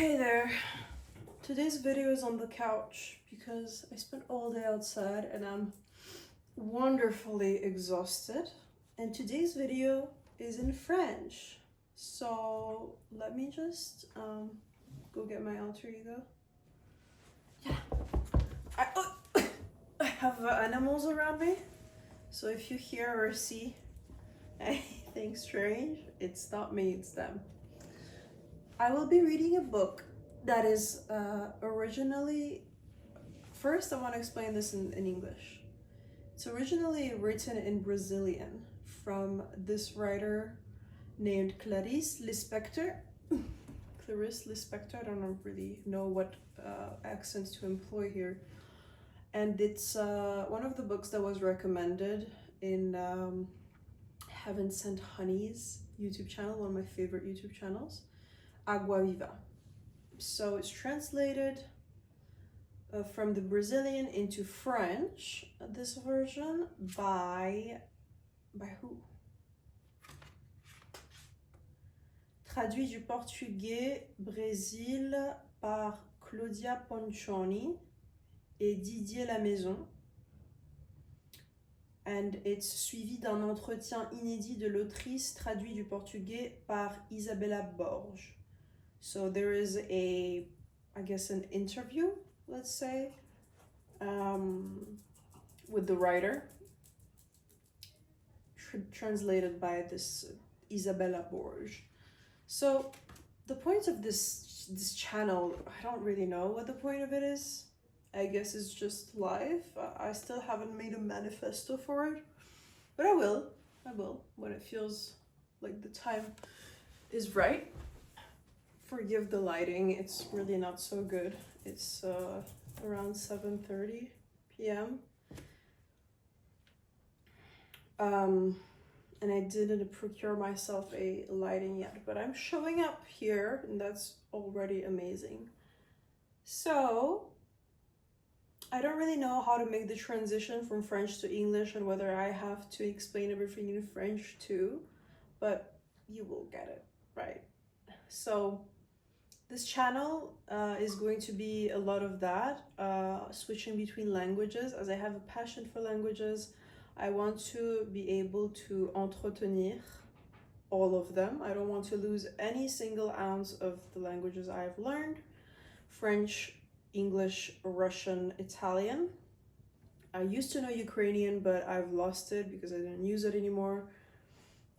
Hey there. Today's video is on the couch because I spent all day outside and I'm wonderfully exhausted. And today's video is in French. So let me just go get my alter ego. Yeah. I have animals around me. So if you hear or see anything strange, it's not me, it's them. I will be reading a book that is originally, first I want to explain this in English. It's originally written in Brazilian from this writer named Clarice Lispector. Clarice Lispector, I don't really know what accents to employ here. And it's one of the books that was recommended in Heaven Sent Honey's YouTube channel, one of my favorite YouTube channels, Agua Viva. So it's translated from the Brazilian into French, this version, by who? Traduit du portugais Brésil par Claudia Poncioni et Didier Lamaison. And it's suivi d'un entretien inédit de l'autrice traduit du portugais par Isabella Borges. So there is I guess an interview, let's say, with the writer, translated by this Isabella Borges. So the point of this channel, I don't really know what the point of it is. I guess it's just life. I still haven't made a manifesto for it, but I will when it feels like the time is right. Forgive the lighting, it's really not so good. It's around 7:30 p.m. And I didn't procure myself a lighting yet, but I'm showing up here and that's already amazing. So I don't really know how to make the transition from French to English and whether I have to explain everything in French too, but you will get it, right? So this channel is going to be a lot of that, switching between languages. As I have a passion for languages, I want to be able to entretenir all of them. I don't want to lose any single ounce of the languages I've learned. French, English, Russian, Italian. I used to know Ukrainian, but I've lost it because I didn't use it anymore.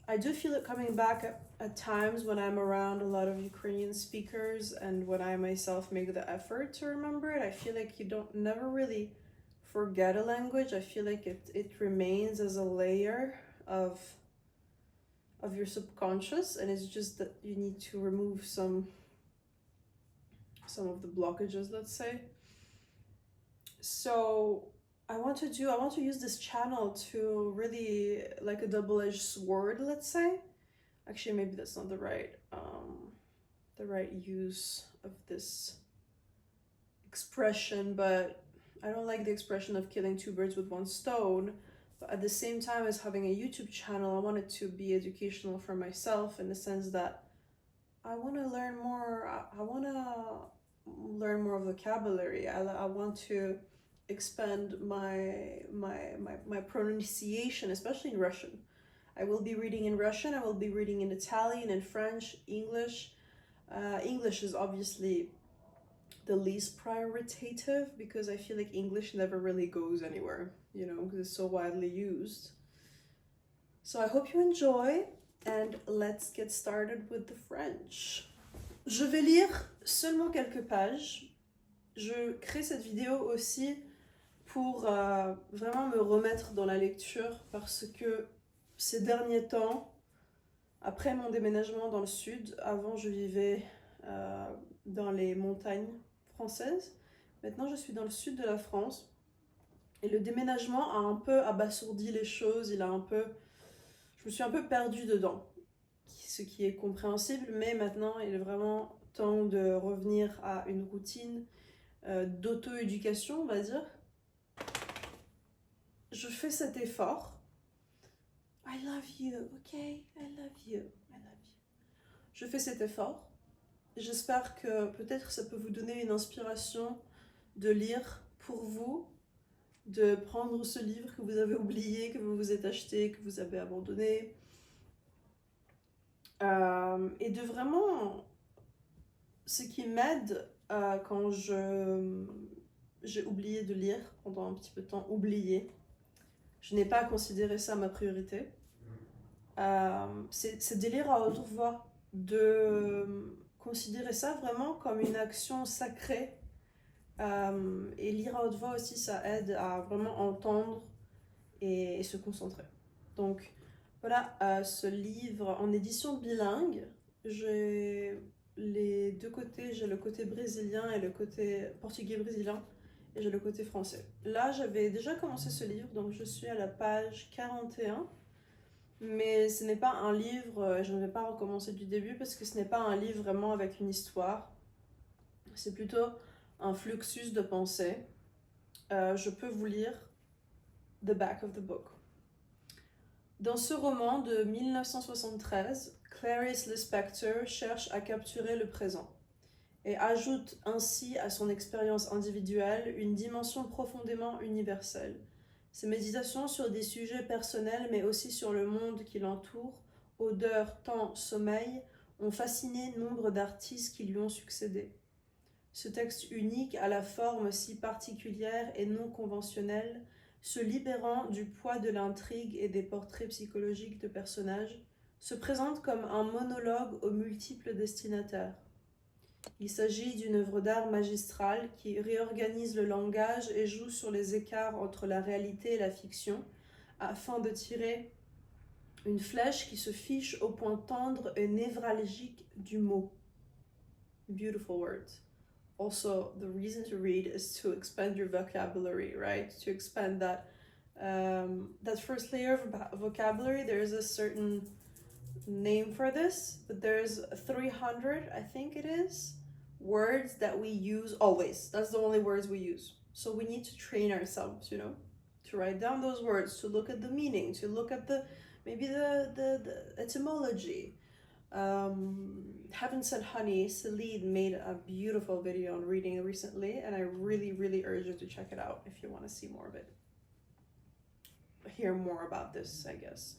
I do feel it coming back at times when I'm around a lot of Ukrainian speakers and when I myself make the effort to remember it. I feel like you don't never really forget a language. I feel like it remains as a layer of your subconscious, and it's just that you need to remove some of the blockages, let's say. So I want to use this channel to really, like a double-edged sword, let's say. Actually, maybe that's not the right use of this expression, but I don't like the expression of killing two birds with one stone. But at the same time as having a YouTube channel, I want it to be educational for myself in the sense that I want to learn more. I want to learn more vocabulary. I want to expand my pronunciation, especially in Russian. I will be reading in Russian, I will be reading in Italian and French, English. English is obviously the least prioritative because I feel like English never really goes anywhere, you know, because it's so widely used. So I hope you enjoy, and let's get started with the French. Je vais lire seulement quelques pages. Je crée cette vidéo aussi pour vraiment me remettre dans la lecture parce que ces derniers temps, après mon déménagement dans le sud, avant je vivais dans les montagnes françaises, maintenant je suis dans le sud de la France et le déménagement a un peu abasourdi les choses, je me suis un peu perdue dedans, ce qui est compréhensible, mais maintenant il est vraiment temps de revenir à une routine d'auto-éducation, on va dire. Je fais cet effort. I love you, okay? I love you. Je fais cet effort j'espère que peut-être ça peut vous donner une inspiration de lire pour vous, de prendre ce livre que vous avez oublié, que vous vous êtes acheté, que vous avez abandonné, et de vraiment, ce qui m'aide quand j'ai oublié de lire pendant un petit peu de temps, oublié, je n'ai pas considéré ça ma priorité, c'est de lire à haute voix, de considérer ça vraiment comme une action sacrée. Et lire à haute voix aussi, ça aide à vraiment entendre et se concentrer. Donc voilà, ce livre en édition bilingue, j'ai les deux côtés, j'ai le côté brésilien et le côté portugais brésilien, et j'ai le côté français. Là, j'avais déjà commencé ce livre, donc je suis à la page 41, mais ce n'est pas un livre, je ne vais pas recommencer du début parce que ce n'est pas un livre vraiment avec une histoire, c'est plutôt un fluxus de pensée. Je peux vous lire the back of the book. Dans ce roman de 1973, Clarice Lispector cherche à capturer le présent et ajoute ainsi à son expérience individuelle une dimension profondément universelle. Ses méditations sur des sujets personnels mais aussi sur le monde qui l'entoure, odeur, temps, sommeil, ont fasciné nombre d'artistes qui lui ont succédé. Ce texte unique, à la forme si particulière et non conventionnelle, se libérant du poids de l'intrigue et des portraits psychologiques de personnages, se présente comme un monologue aux multiples destinataires. Il s'agit d'une œuvre d'art magistrale qui réorganise le langage et joue sur les écarts entre la réalité et la fiction, afin de tirer une flèche qui se fiche au point tendre et névralgique du mot. Beautiful words. Also, the reason to read is to expand your vocabulary, right? To expand that first layer of vocabulary. There is a certain name for this, but there's 300, I think it is, words that we use always. That's the only words we use. So we need to train ourselves, you know, to write down those words, to look at the meaning, to look at maybe the etymology. Haven't Said Honey, Salid made a beautiful video on reading recently, and I really urge you to check it out if you want to see more of it. Hear more about this, I guess.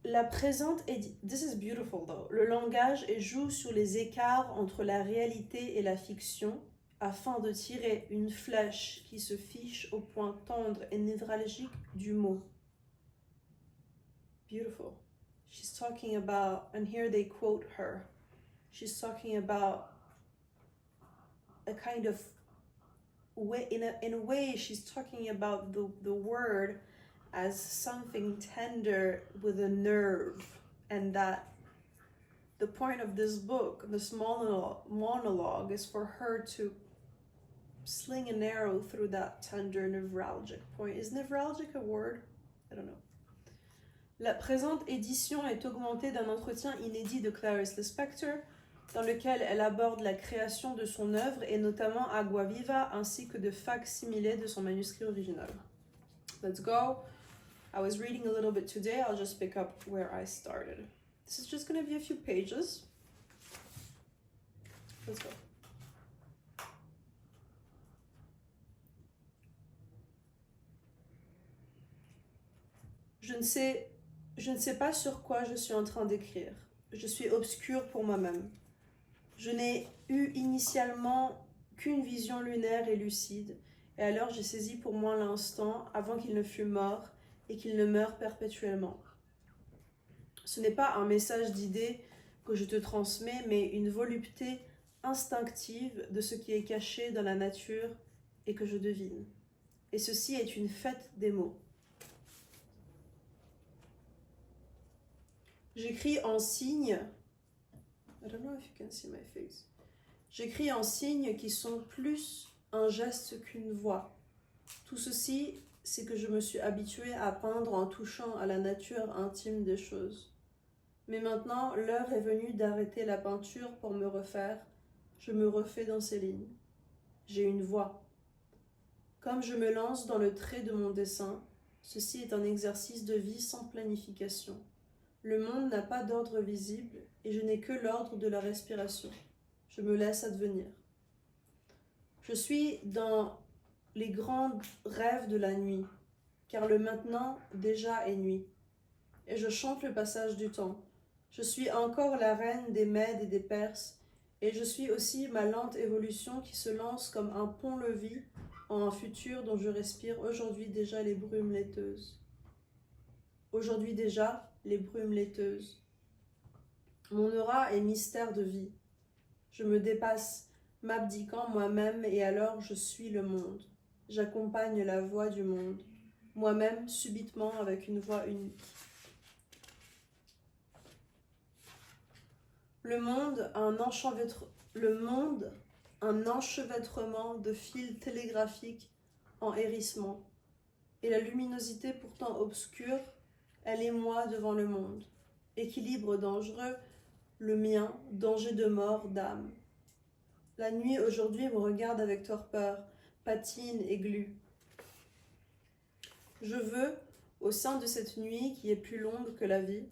La présente this is beautiful though. Le langage joue sur les écarts entre la réalité et la fiction afin de tirer une flèche qui se fiche au point tendre et névralgique du mot. Beautiful. She's talking about, and here they quote her, she's talking about a kind of way, in a way she's talking about the word as something tender with a nerve, and that the point of this book, this monologue, is for her to sling an arrow through that tender nevralgic point. Is nevralgic a word? I don't know. La présente édition est augmentée d'un entretien inédit de Clarice Lispector, dans lequel elle aborde la création de son œuvre et notamment Agua Viva, ainsi que de fac-similés de son manuscrit original. Let's go. I was reading a little bit today. I'll just pick up where I started. This is just going to be a few pages. Let's go. Je ne sais pas sur quoi je suis en train d'écrire. Je suis obscure pour moi-même. Je n'ai eu initialement qu'une vision lunaire et lucide, et alors j'ai saisi pour moi l'instant avant qu'il ne fût mort et qu'il ne meure perpétuellement. Ce n'est pas un message d'idées que je te transmets, mais une volupté instinctive de ce qui est caché dans la nature et que je devine. Et ceci est une fête des mots. J'écris en signes. I don't know if you can see my face. J'écris en signes qui sont plus un geste qu'une voix. Tout ceci, c'est que je me suis habituée à peindre en touchant à la nature intime des choses. Mais maintenant, l'heure est venue d'arrêter la peinture pour me refaire. Je me refais dans ces lignes. J'ai une voix. Comme je me lance dans le trait de mon dessin, ceci est un exercice de vie sans planification. Le monde n'a pas d'ordre visible et je n'ai que l'ordre de la respiration. Je me laisse advenir. Je suis dans les grands rêves de la nuit, car le maintenant déjà est nuit. Et je chante le passage du temps. Je suis encore la reine des Mèdes et des Perses, et je suis aussi ma lente évolution qui se lance comme un pont-levis en un futur dont je respire aujourd'hui déjà les brumes laiteuses. Aujourd'hui déjà, les brumes laiteuses. Mon aura est mystère de vie. Je me dépasse, m'abdiquant moi-même, et alors je suis le monde. J'accompagne la voix du monde, moi-même subitement avec une voix unique. Le monde, un enchevêtrement de fils télégraphiques en hérissement, et la luminosité pourtant obscure, elle est moi devant le monde. Équilibre dangereux, le mien, danger de mort, d'âme. La nuit aujourd'hui me regarde avec torpeur, patine et glue. Je veux, au sein de cette nuit qui est plus longue que la vie,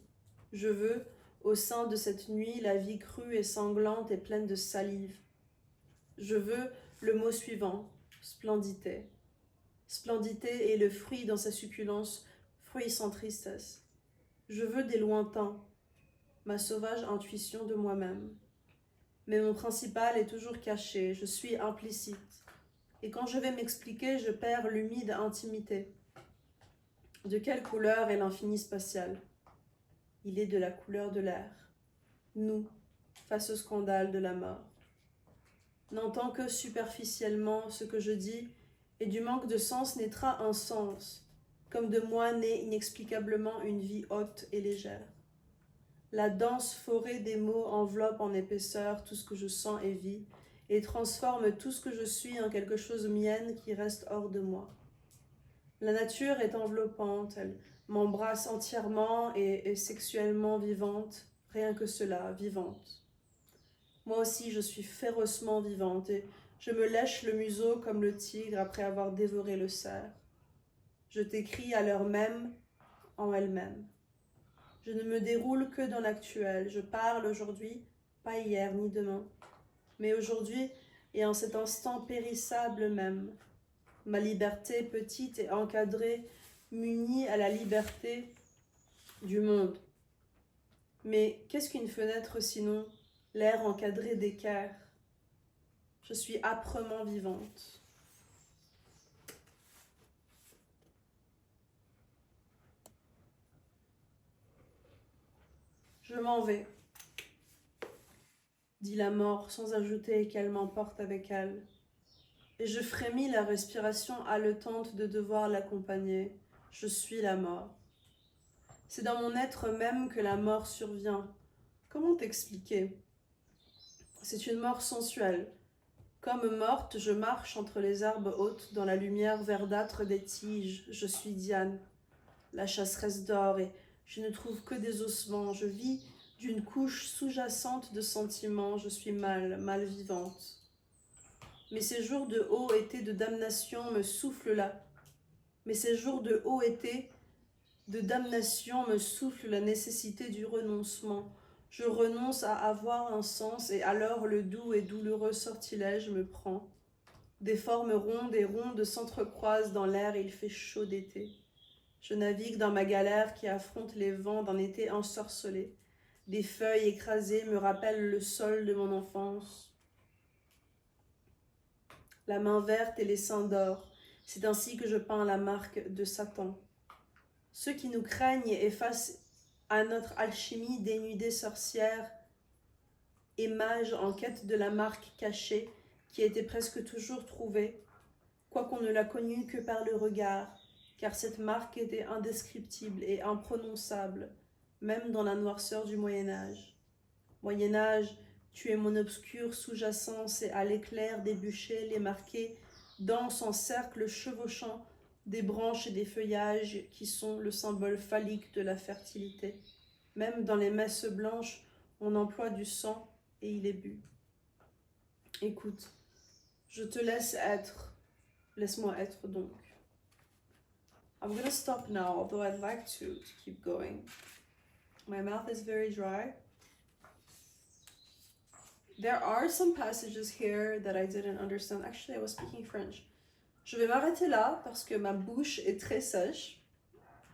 je veux, au sein de cette nuit, la vie crue et sanglante et pleine de salive. Je veux le mot suivant, splendité. Splendité est le fruit dans sa succulence, fruit sans tristesse. Je veux des lointains, ma sauvage intuition de moi-même. Mais mon principal est toujours caché, je suis implicite. Et quand je vais m'expliquer, je perds l'humide intimité. De quelle couleur est l'infini spatial? Il est de la couleur de l'air. Nous, face au scandale de la mort. N'entends que superficiellement ce que je dis, et du manque de sens naîtra un sens, comme de moi naît inexplicablement une vie haute et légère. La dense forêt des mots enveloppe en épaisseur tout ce que je sens et vis, et transforme tout ce que je suis en quelque chose mienne qui reste hors de moi. La nature est enveloppante, elle m'embrasse entièrement et est sexuellement vivante, rien que cela, vivante. Moi aussi je suis férocement vivante et je me lèche le museau comme le tigre après avoir dévoré le cerf. Je t'écris à l'heure même, en elle-même. Je ne me déroule que dans l'actuel. Je parle aujourd'hui, pas hier ni demain, mais aujourd'hui et en cet instant périssable même. Ma liberté petite et encadrée m'unit à la liberté du monde. Mais qu'est-ce qu'une fenêtre sinon l'air encadré d'équerre? Je suis âprement vivante. Je m'en vais, dit la mort sans ajouter qu'elle m'emporte avec elle. Et je frémis la respiration haletante de devoir l'accompagner. Je suis la mort. C'est dans mon être même que la mort survient. Comment t'expliquer? C'est une mort sensuelle. Comme morte, je marche entre les herbes hautes dans la lumière verdâtre des tiges. Je suis Diane, la chasseresse d'or, et je ne trouve que des ossements. Je vis d'une couche sous-jacente de sentiments. Je suis mal vivante. Mais ces jours de haut été de damnation me soufflent là. Mais ces jours de haut été de damnation me soufflent la nécessité du renoncement. Je renonce à avoir un sens et alors le doux et douloureux sortilège me prend. Des formes rondes et rondes s'entrecroisent dans l'air et il fait chaud d'été. Je navigue dans ma galère qui affronte les vents d'un été ensorcelé. Des feuilles écrasées me rappellent le sol de mon enfance. La main verte et les seins d'or, c'est ainsi que je peins la marque de Satan. Ceux qui nous craignent et face à notre alchimie dénudée sorcière et mage en quête de la marque cachée qui était presque toujours trouvée, quoiqu'on ne l'a connue que par le regard, car cette marque était indescriptible et imprononçable, même dans la noirceur du Moyen-Âge. Moyen-Âge, tu es mon obscure sous-jacence et à l'éclair des bûchers, les marqués dansent en cercle chevauchant des branches et des feuillages qui sont le symbole phallique de la fertilité. Même dans les messes blanches, on emploie du sang et il est bu. Écoute, je te laisse être. Laisse-moi être donc. I'm gonna stop now, although I'd like to keep going. My mouth is very dry. There are some passages here that I didn't understand. Actually, I was speaking French. Je vais m'arrêter là parce que ma bouche est très sèche.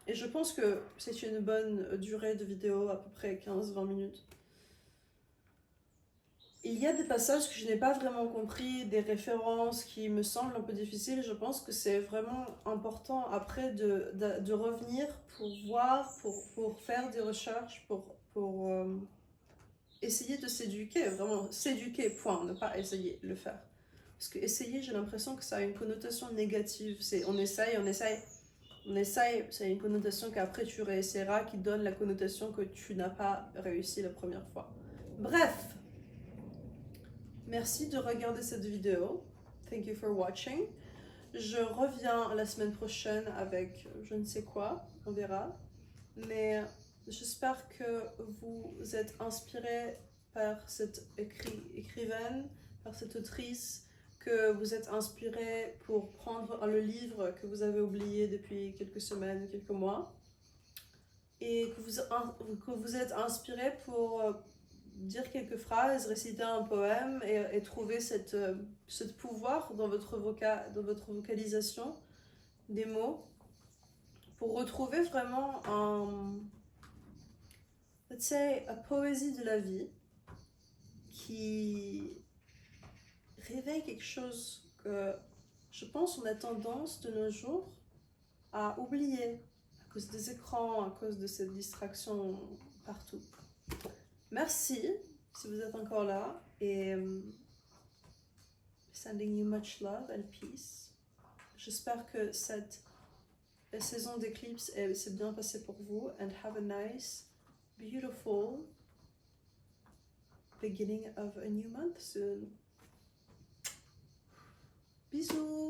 Et je pense que c'est une bonne durée de vidéo, à peu près 15-20 minutes. Il y a des passages que je n'ai pas vraiment compris, des références qui me semblent un peu difficiles. Je pense que c'est vraiment important après de revenir pour voir, pour faire des recherches, pour essayer de s'éduquer, vraiment s'éduquer, point, ne pas essayer de le faire. Parce que essayer, j'ai l'impression que ça a une connotation négative. C'est on essaye, c'est une connotation qu'après tu réessayeras qui donne la connotation que tu n'as pas réussi la première fois. Bref. Merci de regarder cette vidéo. Thank you for watching. Je reviens la semaine prochaine avec je ne sais quoi, on verra. Mais j'espère que vous êtes inspirés par cette écrivaine, par cette autrice, que vous êtes inspirés pour prendre le livre que vous avez oublié depuis quelques semaines, quelques mois. Et que vous êtes inspirés pour dire quelques phrases, réciter un poème et trouver ce pouvoir dans votre vocalisation des mots pour retrouver vraiment let's say, la poésie de la vie qui réveille quelque chose que je pense on a tendance de nos jours à oublier à cause des écrans, à cause de cette distraction partout. Merci si vous êtes encore là et sending you much love and peace. J'espère que cette saison d'éclipse s'est bien passée pour vous and have a nice, beautiful beginning of a new month soon. Bisous.